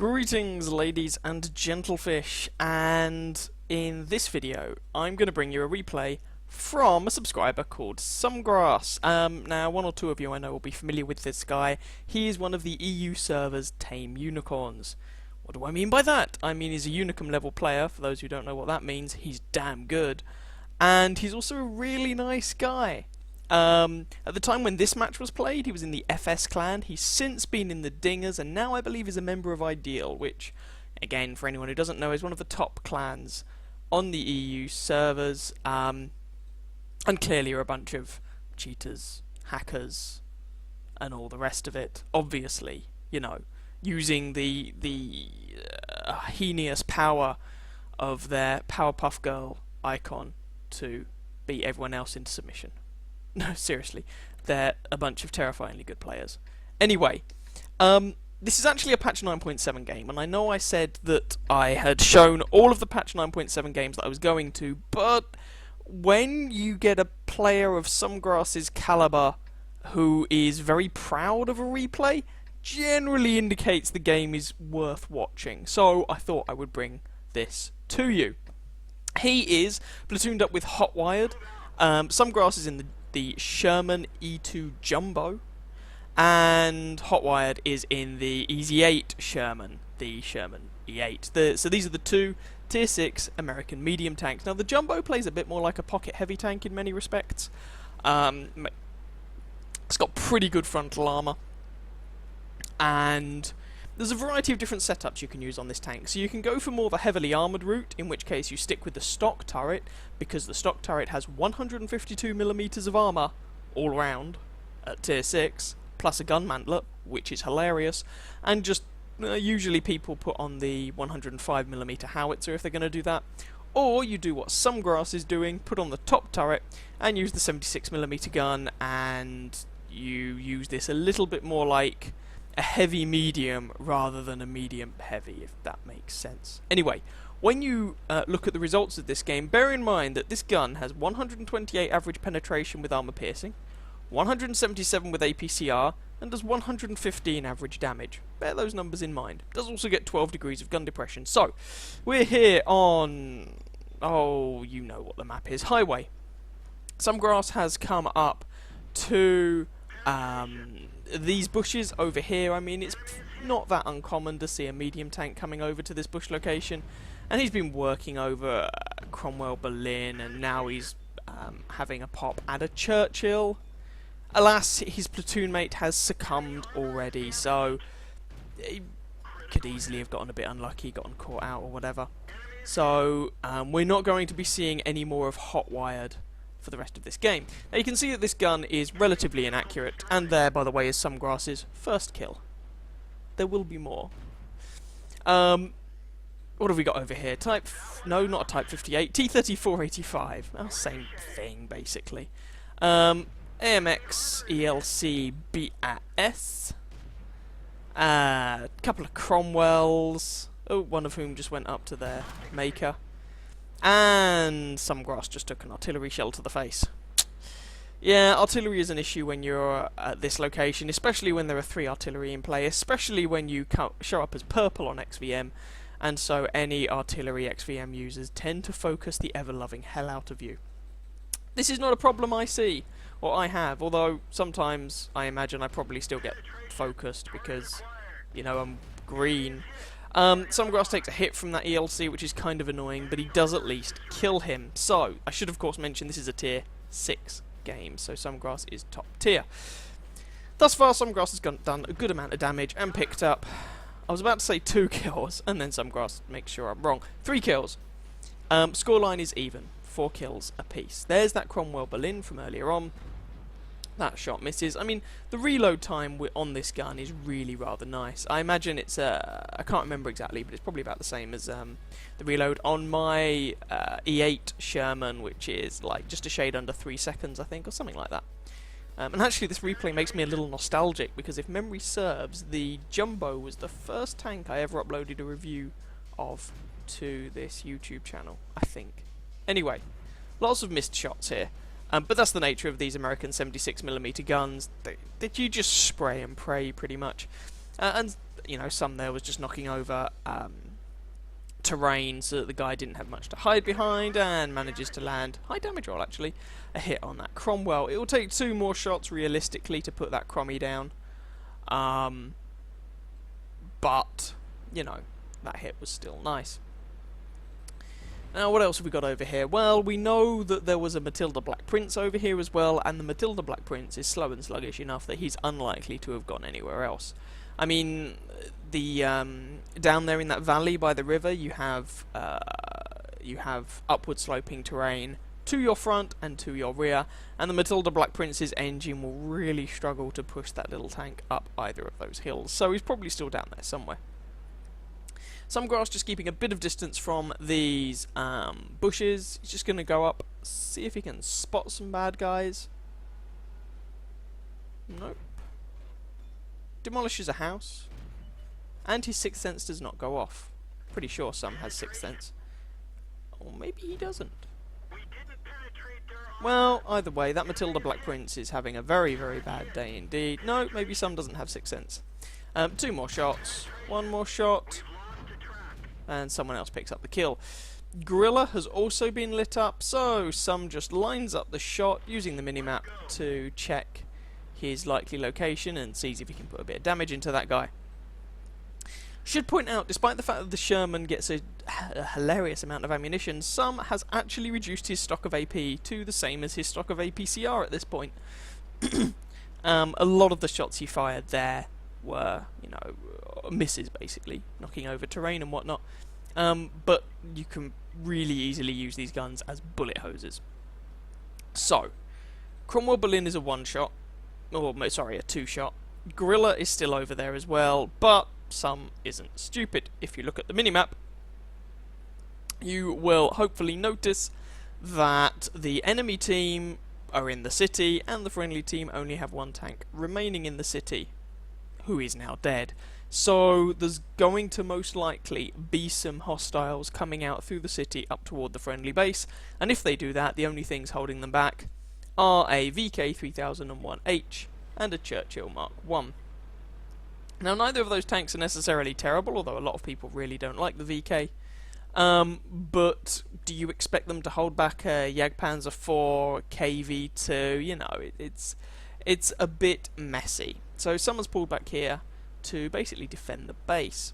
Greetings, ladies and gentlefish, and in this video I'm going to bring you a replay from a subscriber called Somegras. Now, one or two of you I know will be familiar with this guy. He is one of the EU server's tame unicorns. What do I mean by that? I mean he's a Unicum level player. For those who don't know what that means, he's damn good. And he's also a really nice guy. At the time when this match was played, he was in the FS clan. He's since been in the Dingers, and now I believe is a member of Ideal, which, again, for anyone who doesn't know, is one of the top clans on the EU servers. And clearly are a bunch of cheaters, hackers, and all the rest of it. Obviously, you know, using the heinous power of their Powerpuff Girl icon to beat everyone else into submission. No, seriously, they're a bunch of terrifyingly good players. Anyway, this is actually a patch 9.7 game, and I know I said that I had shown all of the patch 9.7 games that I was going to, but when you get a player of Somegras' caliber who is very proud of a replay, generally indicates the game is worth watching. So I thought I would bring this to you. He is platooned up with Hotwired. Somegras is in the Sherman E2 Jumbo, and Hotwired is in the Easy 8 Sherman, the Sherman E8. So these are the two Tier 6 American medium tanks. Now the Jumbo plays a bit more like a pocket heavy tank in many respects. It's got pretty good frontal armour, and there's a variety of different setups you can use on this tank. So you can go for more the heavily armoured route, in which case you stick with the stock turret, because the stock turret has 152mm of armour all round at tier 6, plus a gun mantler, which is hilarious, and just usually people put on the 105mm howitzer if they're going to do that. Or you do what Somegras is doing, put on the top turret and use the 76mm gun, and you use this a little bit more like a heavy medium rather than a medium heavy, if that makes sense. Anyway, when you look at the results of this game, bear in mind that this gun has 128 average penetration with armor piercing, 177 with APCR, and does 115 average damage. Bear those numbers in mind. It does also get 12 degrees of gun depression. So, we're here on, oh, you know what the map is, Highway. Somegras has come up to these bushes over here. I mean, it's not that uncommon to see a medium tank coming over to this bush location, and he's been working over Cromwell Berlin, and now he's having a pop at a Churchill. Alas, his platoon mate has succumbed already, so he could easily have gotten a bit unlucky, gotten caught out or whatever. So we're not going to be seeing any more of Hotwired for the rest of this game. Now you can see that this gun is relatively inaccurate, and there, by the way, is Somegras' first kill. There will be more. What have we got over here? No, not a Type 58. T-3485. Well, same thing, basically. AMX ELC BAS. A couple of Cromwells. Oh, one of whom just went up to their maker. And Somegras just took an artillery shell to the face. Yeah, artillery is an issue when you're at this location, especially when there are 3 artillery in play, especially when you show up as purple on XVM, and so any artillery XVM users tend to focus the ever-loving hell out of you. This is not a problem I see, or I have, although sometimes I imagine I probably still get focused because, you know, I'm green. Somegras takes a hit from that ELC, which is kind of annoying, but he does at least kill him. So, I should of course mention this is a tier 6 game, so Somegras is top tier. Thus far, Somegras has done a good amount of damage and picked up, I was about to say 2 kills, and then Somegras makes sure I'm wrong. 3 kills. Scoreline is even, 4 kills apiece. There's that Cromwell Berlin from earlier on. That shot misses. I mean, the reload time on this gun is really rather nice. I imagine it's, I can't remember exactly, but it's probably about the same as the reload on my E8 Sherman, which is like just a shade under 3 seconds, I think, or something like that. And actually this replay makes me a little nostalgic, because if memory serves, the Jumbo was the first tank I ever uploaded a review of to this YouTube channel, I think. Anyway, lots of missed shots here. But that's the nature of these American 76mm guns, that you just spray and pray, pretty much. And, you know, some there was just knocking over terrain so that the guy didn't have much to hide behind, and manages to land, high damage roll actually, a hit on that Cromwell. It will take 2 more shots realistically to put that Crommy down. But, you know, that hit was still nice. Now, what else have we got over here? Well, we know that there was a Matilda Black Prince over here as well, and the Matilda Black Prince is slow and sluggish enough that he's unlikely to have gone anywhere else. I mean, the down there in that valley by the river, you have upward sloping terrain to your front and to your rear, and the Matilda Black Prince's engine will really struggle to push that little tank up either of those hills, so he's probably still down there somewhere. Somegras just keeping a bit of distance from these bushes. He's just going to go up, see if he can spot some bad guys. Nope. Demolishes a house. And his sixth sense does not go off. Pretty sure Some has sixth sense. Or maybe he doesn't. Well, either way, that Matilda Black Prince is having a very, very bad day indeed. No, maybe Some doesn't have sixth sense. 2 more shots. 1 more shot. And someone else picks up the kill. Gorilla has also been lit up, so Some just lines up the shot using the minimap to check his likely location and sees if he can put a bit of damage into that guy. Should point out, despite the fact that the Sherman gets a hilarious amount of ammunition, Some has actually reduced his stock of AP to the same as his stock of APCR at this point. A lot of the shots he fired there were, you know, misses basically, knocking over terrain and whatnot. But you can really easily use these guns as bullet hoses. So, Cromwell Berlin is a 1-shot, or sorry, a 2-shot. Gorilla is still over there as well, but Some isn't stupid. If you look at the minimap, you will hopefully notice that the enemy team are in the city, and the friendly team only have 1 tank remaining in the city, who is now dead. So there's going to most likely be some hostiles coming out through the city up toward the friendly base, and if they do that, the only things holding them back are a VK3001H and a Churchill Mark I. Now, neither of those tanks are necessarily terrible, although a lot of people really don't like the VK. But do you expect them to hold back a Jagdpanzer IV KV2? You know, it's a bit messy. So someone's pulled back here to basically defend the base.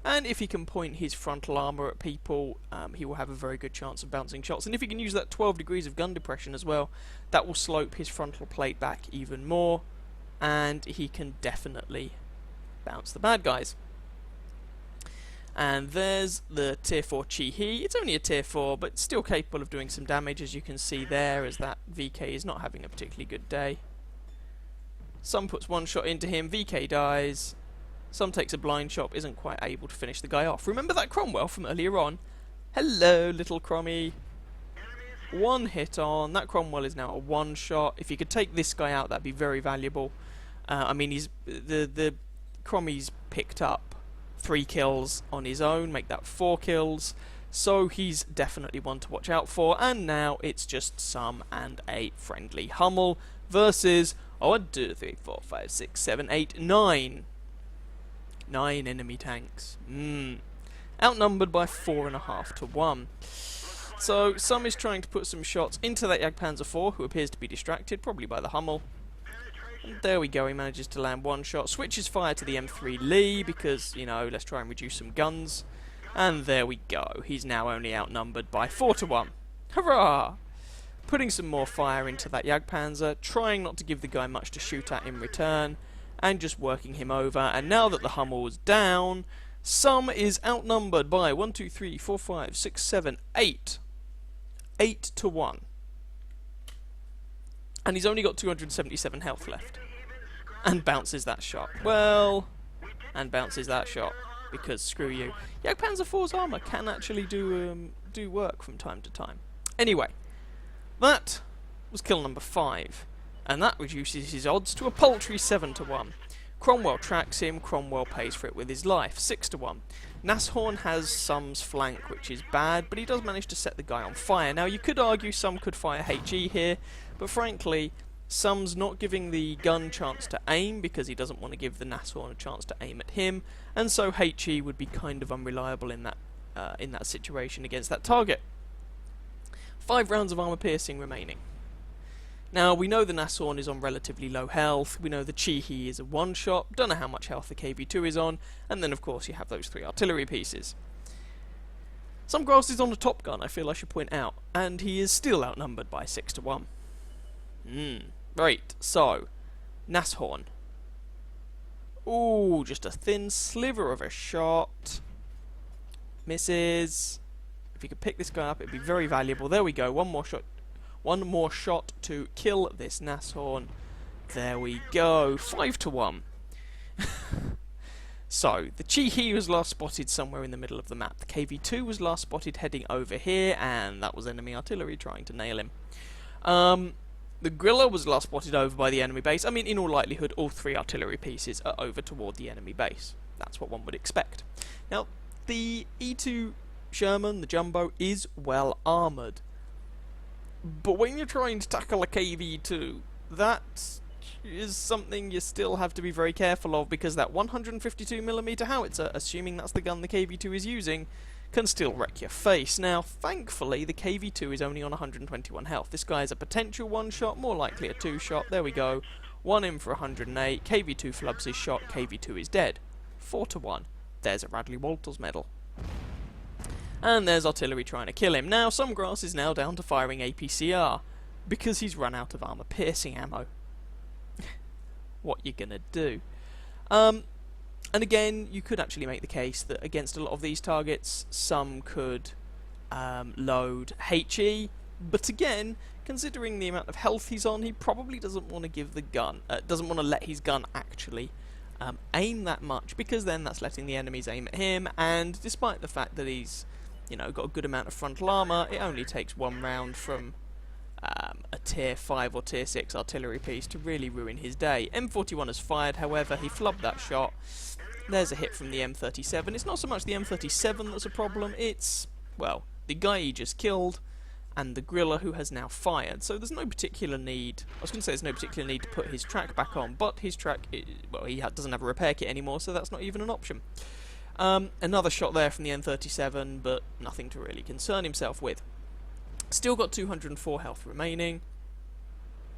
And if he can point his frontal armour at people, he will have a very good chance of bouncing shots. And if he can use that 12 degrees of gun depression as well, that will slope his frontal plate back even more, and he can definitely bounce the bad guys. And there's the Tier 4 Chi-He. It's only a Tier 4, but still capable of doing some damage, as you can see there, as that VK is not having a particularly good day. Some puts 1 shot into him, VK dies. Some takes a blind shot, isn't quite able to finish the guy off. Remember that Cromwell from earlier on? Hello, little Crommy. 1 hit on. That Cromwell is now a 1 shot. If you could take this guy out, that'd be very valuable. I mean, the Crommy's picked up 3 kills on his own, make that 4 kills. So he's definitely one to watch out for. And now it's just Some and a friendly Hummel versus 1, 2, 3, 4, 5, 6, 7, 8, 9. 9 enemy tanks. Outnumbered by 4.5 to 1. So Some is trying to put some shots into that Jagdpanzer IV, who appears to be distracted, probably by the Hummel. And there we go, he manages to land 1 shot. Switches fire to the M3 Lee, because, you know, let's try and reduce some guns. And there we go, he's now only outnumbered by 4 to 1. Hurrah! Putting some more fire into that Jagdpanzer, trying not to give the guy much to shoot at in return, and just working him over. And now that the Hummel is down, Some is outnumbered by 1, 2, 3, 4, 5, 6, 7, 8. 8 to 1. And he's only got 277 health left. And bounces that shot. Well, and bounces that shot, because screw you. Jagdpanzer IV's armour can actually do work from time to time. Anyway, that was kill number 5, and that reduces his odds to a paltry 7 to 1. Cromwell tracks him, Cromwell pays for it with his life, 6 to 1. Nashorn has Some's flank, which is bad, but he does manage to set the guy on fire. Now, you could argue Some could fire HE here, but frankly, Some's not giving the gun chance to aim because he doesn't want to give the Nashorn a chance to aim at him, and so HE would be kind of unreliable in that situation against that target. 5 rounds of armor piercing remaining. Now, we know the Nashorn is on relatively low health, we know the Chi-He is a one-shot, don't know how much health the KV-2 is on, and then of course you have those 3 artillery pieces. Somegras is on a top gun, I feel I should point out, and he is still outnumbered by 6 to 1. Right, so, Nashorn. Ooh, just a thin sliver of a shot. Misses. If you could pick this guy up, it'd be very valuable. There we go, one more shot to kill this Nashorn. There we go, 5 to 1. So, the Chi-He was last spotted somewhere in the middle of the map. The KV-2 was last spotted heading over here, and that was enemy artillery trying to nail him. The Grilla was last spotted over by the enemy base. I mean, in all likelihood, all 3 artillery pieces are over toward the enemy base. That's what one would expect. Now, the E2 Sherman, the Jumbo, is well armoured. But when you're trying to tackle a KV-2, that is something you still have to be very careful of, because that 152mm howitzer, assuming that's the gun the KV-2 is using, can still wreck your face. Now, thankfully, the KV-2 is only on 121 health. This guy is a potential 1-shot, more likely a 2-shot. There we go. 1 in for 108. KV-2 flubs his shot. KV-2 is dead. 4 to 1. There's a Radley Walters medal. And there's artillery trying to kill him. Now, Somegras is now down to firing APCR, because he's run out of armor-piercing ammo. What you gonna do? And again, you could actually make the case that against a lot of these targets, some could load HE, but again, considering the amount of health he's on, he probably doesn't want to give the gun, doesn't want to let his gun actually aim that much, because then that's letting the enemies aim at him, and despite the fact that he's, you know, got a good amount of frontal armour, it only takes 1 round from a tier 5 or tier 6 artillery piece to really ruin his day. M41 has fired, however, he flubbed that shot. There's a hit from the M37. It's not so much the M37 that's a problem, it's, well, the guy he just killed and the Grilla who has now fired. So there's no particular need, I was going to say there's no particular need to put his track back on, but his track, well, he doesn't have a repair kit anymore, so that's not even an option. Another shot there from the M37, but nothing to really concern himself with. Still got 204 health remaining,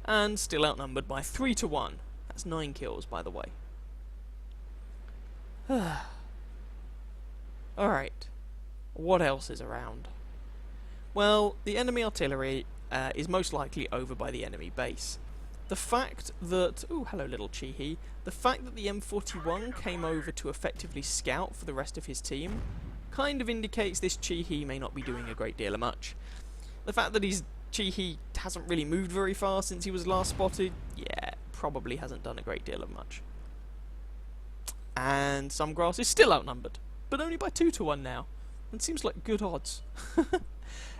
and still outnumbered by 3 to 1. That's 9 kills, by the way. Alright, what else is around? Well, the enemy artillery is most likely over by the enemy base. The fact that... ooh, hello little Chi-He. The fact that the M41 came over to effectively scout for the rest of his team kind of indicates this Chi-He may not be doing a great deal of much. The fact that his Chi-He hasn't really moved very far since he was last spotted, yeah, probably hasn't done a great deal of much. And Somegras is still outnumbered, but only by 2 to 1 now. And seems like good odds.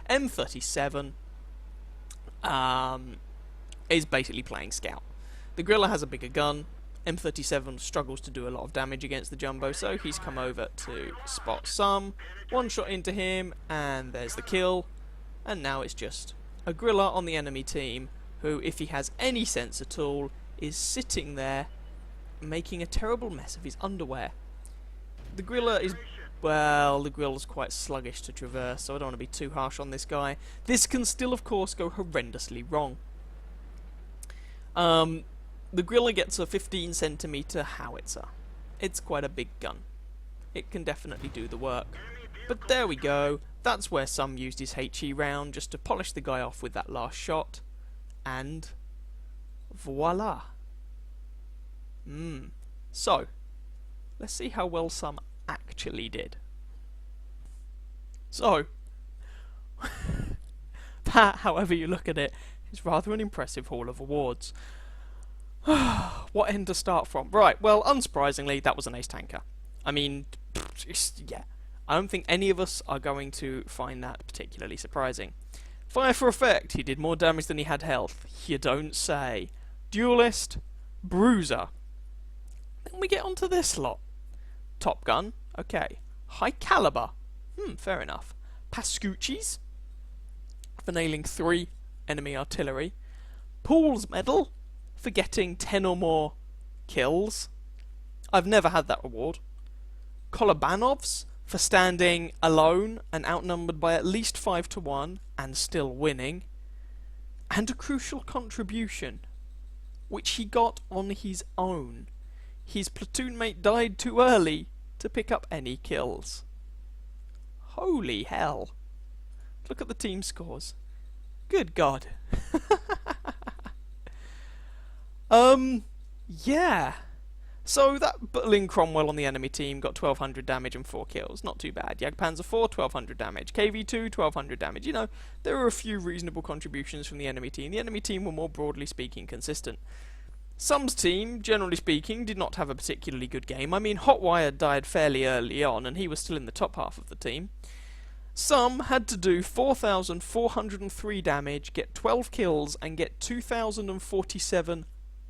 M37 is basically playing scout. The Grilla has a bigger gun. M37 struggles to do a lot of damage against the Jumbo, so he's come over to spot some. 1 shot into him, and there's the kill. And now it's just a Grilla on the enemy team, who, if he has any sense at all, is sitting there making a terrible mess of his underwear. The Grilla is... well, the Grilla's quite sluggish to traverse, so I don't want to be too harsh on this guy. This can still, of course, go horrendously wrong. The Grilla gets a 15cm howitzer. It's quite a big gun. It can definitely do the work. But there we go. That's where Some used his HE round, just to polish the guy off with that last shot. And... voila. So, let's see how well Some actually did. So, that, however you look at it, is rather an impressive haul of awards. What end to start from? Right, well, unsurprisingly, that was an ace tanker. I mean, yeah, I don't think any of us are going to find that particularly surprising. Fire for effect, he did more damage than he had health. You don't say. Duelist, bruiser. Then we get onto this lot. Top gun, okay. High caliber, fair enough. Pascucci's, for nailing 3 enemy artillery. Paul's medal, for getting 10 or more kills. I've never had that reward. Kolobanov's for standing alone and outnumbered by at least 5 to 1 and still winning. And a crucial contribution, which he got on his own. His platoon mate died too early to pick up any kills. Holy hell. Look at the team scores. Good God. Yeah. So that Berlin Cromwell on the enemy team got 1200 damage and 4 kills. Not too bad. Jagdpanzer 4, 1200 damage. KV2, 1200 damage. You know, there were a few reasonable contributions from the enemy team. The enemy team were more broadly speaking consistent. Some's team, generally speaking, did not have a particularly good game. I mean, Hotwire died fairly early on, and he was still in the top half of the team. Some had to do 4,403 damage, get 12 kills, and get 2,047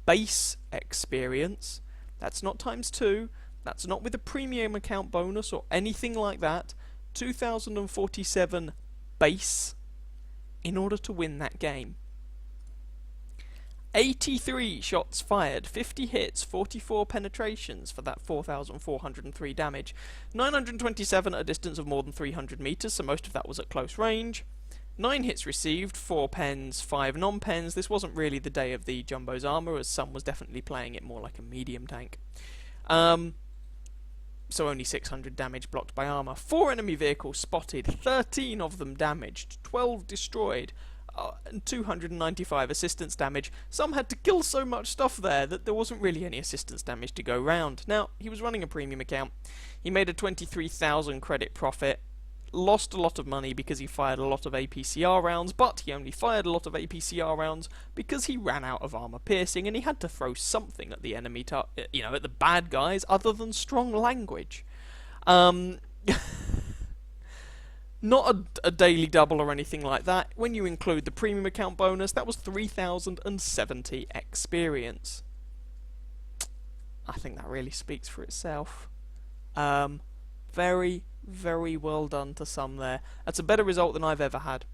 base experience. That's not times 2, that's not with a premium account bonus or anything like that. 2,047 base in order to win that game. 83 shots fired, 50 hits, 44 penetrations for that 4,403 damage. 927 at a distance of more than 300 meters, so most of that was at close range. 9 hits received, 4 pens, 5 non-pens. This wasn't really the day of the Jumbo's armour, as some was definitely playing it more like a medium tank. So only 600 damage blocked by armour. 4 enemy vehicles spotted, 13 of them damaged, 12 destroyed, and 295 assistance damage. Some had to kill so much stuff there that there wasn't really any assistance damage to go round. Now, he was running a premium account. He made a 23,000 credit profit. Lost a lot of money because he fired a lot of APCR rounds, but he only fired a lot of APCR rounds because he ran out of armor piercing, and he had to throw something at the enemy, at the bad guys, other than strong language. Not a daily double or anything like that. When you include the premium account bonus, that was 3,070 experience. I think that really speaks for itself. Very, very well done to some there. That's a better result than I've ever had.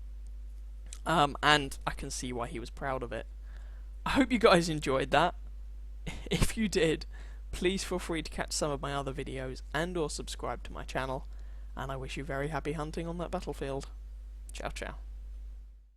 And I can see why he was proud of it. I hope you guys enjoyed that. If you did, please feel free to catch some of my other videos and or subscribe to my channel. And I wish you very happy hunting on that battlefield. Ciao, ciao.